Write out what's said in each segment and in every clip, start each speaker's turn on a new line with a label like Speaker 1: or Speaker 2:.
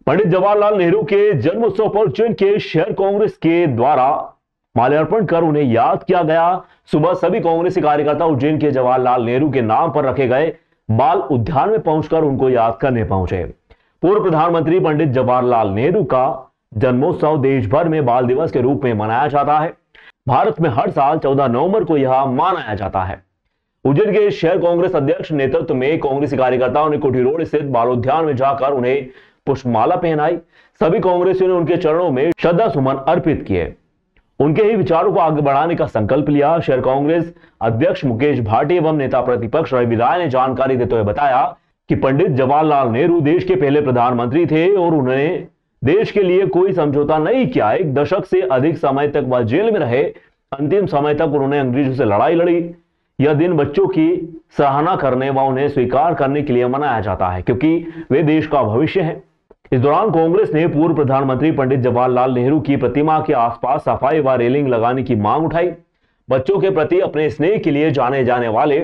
Speaker 1: पंडित जवाहरलाल नेहरू के जन्मोत्सव पर उज्जैन के शहर कांग्रेस के द्वारा माल्यार्पण कर उन्हें याद किया गया। सुबह सभी कांग्रेसी कार्यकर्ता उज्जैन के जवाहरलाल नेहरू के नाम पर रखे गए बाल उद्यान में पहुंचकर उनको याद करने पहुंचे। पूर्व प्रधानमंत्री पंडित जवाहरलाल नेहरू का जन्मोत्सव देश भर में बाल दिवस के रूप में मनाया जाता है। भारत में हर साल 14 नवंबर को यह मनाया जाता है। उज्जैन के शहर कांग्रेस अध्यक्ष नेतृत्व में कांग्रेसी कार्यकर्ताओं ने कोठी रोड स्थित बालोद्यान में जाकर उन्हें पुष्पमाला पहनाई। सभी कांग्रेसियों ने उनके चरणों में श्रद्धा सुमन अर्पित किए। उनके ही विचारों को आगे बढ़ाने का संकल्प लिया। शहर कांग्रेस अध्यक्ष मुकेश भाटी एवं नेता प्रतिपक्ष रवि राय ने जानकारी देते हुए बताया कि पंडित जवाहरलाल नेहरू देश के पहले प्रधानमंत्री थे और उन्होंने देश के लिए कोई समझौता नहीं किया। एक दशक से अधिक समय तक वह जेल में रहे। अंतिम समय तक उन्होंने अंग्रेजों से लड़ाई लड़ी। यह दिन बच्चों की सराहना करने व उन्हें स्वीकार करने के लिए मनाया जाता है, क्योंकि वे देश का भविष्य हैं। इस दौरान कांग्रेस ने पूर्व प्रधानमंत्री पंडित जवाहरलाल नेहरू की प्रतिमा के आसपास सफाई व रेलिंग लगाने की मांग उठाई। बच्चों के प्रति अपने स्नेह के लिए जाने जाने वाले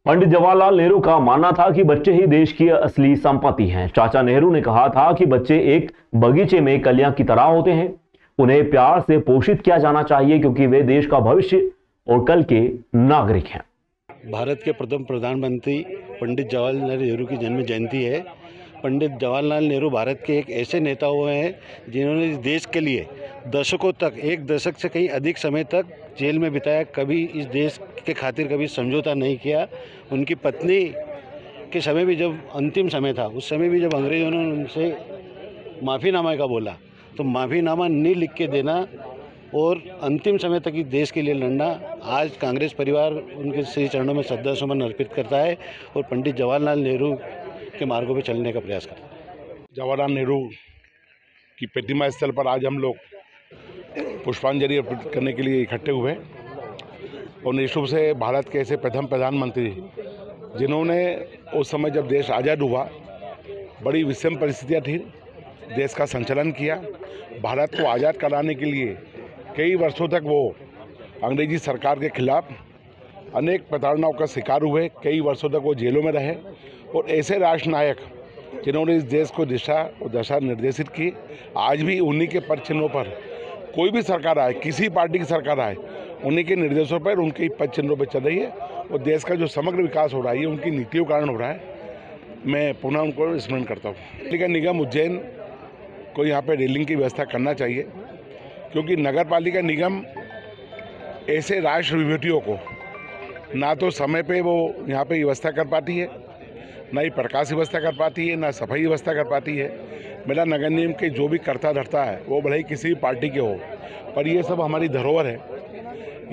Speaker 1: पंडित जवाहरलाल नेहरू का मानना था कि बच्चे ही देश की असली संपत्ति हैं। चाचा नेहरू ने कहा था कि बच्चे एक बगीचे में कलियां की तरह होते हैं। उन्हें प्यार से पोषित किया जाना चाहिए, क्योंकि वे देश का भविष्य और कल के नागरिक हैं।
Speaker 2: भारत के प्रथम प्रधानमंत्री पंडित जवाहरलाल नेहरू की जन्म जयंती है। पंडित जवाहरलाल नेहरू भारत के एक ऐसे नेता हुए हैं जिन्होंने इस देश के लिए दशकों तक, एक दशक से कहीं अधिक समय तक जेल में बिताया। कभी इस देश के खातिर कभी समझौता नहीं किया। उनकी पत्नी के समय भी, जब अंतिम समय था, उस समय भी जब अंग्रेजों ने उनसे माफ़ीनामा का बोला, तो माफ़ीनामा नहीं लिख के देना और अंतिम समय तक इस देश के लिए लड़ना, आज कांग्रेस परिवार उनके श्री चरणों में श्रद्धा सुमन अर्पित करता है और पंडित जवाहरलाल नेहरू के मार्गों पर चलने का प्रयास करता है।
Speaker 3: जवाहरलाल नेहरू की प्रतिमा स्थल पर आज हम लोग पुष्पांजलि अर्पित करने के लिए इकट्ठे हुए और निश्चित रूप से भारत के ऐसे प्रथम प्रधानमंत्री जिन्होंने उस समय जब देश आज़ाद हुआ, बड़ी विषम परिस्थितियाँ थी, देश का संचालन किया। भारत को आज़ाद कराने के लिए कई वर्षों तक वो अंग्रेजी सरकार के खिलाफ अनेक प्रताड़नाओं का शिकार हुए। कई वर्षों तक वो जेलों में रहे और ऐसे राष्ट्र नायक जिन्होंने इस देश को दिशा और दशा निर्देशित की, आज भी उन्हीं के पद चिन्हों पर कोई भी सरकार आए, किसी पार्टी की सरकार आए, उन्हीं के निर्देशों पर, उनके पद चिन्हों पर चल रही है और देश का जो समग्र विकास हो रहा है ये उनकी नीतियों के कारण हो रहा है। मैं पुनः उनको स्मरण करता हूँ। नगर निगम उज्जैन को यहाँ पर रेलिंग की व्यवस्था करना चाहिए, क्योंकि नगर पालिका निगम ऐसे राष्ट्र विभूतियों को ना तो समय पे वो यहाँ पे व्यवस्था कर पाती है, ना ही प्रकाश व्यवस्था कर पाती है, ना सफाई व्यवस्था कर पाती है। मेरा नगर निगम के जो भी करता धरता है वो भले ही किसी भी पार्टी के हो, पर ये सब हमारी धरोहर है।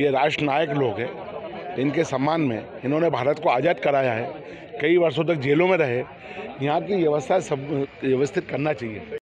Speaker 3: ये राष्ट्र नायक लोग हैं, इनके सम्मान में इन्होंने भारत को आज़ाद कराया है। कई वर्षों तक जेलों में रहे। यहाँ की व्यवस्था सब व्यवस्थित करना चाहिए।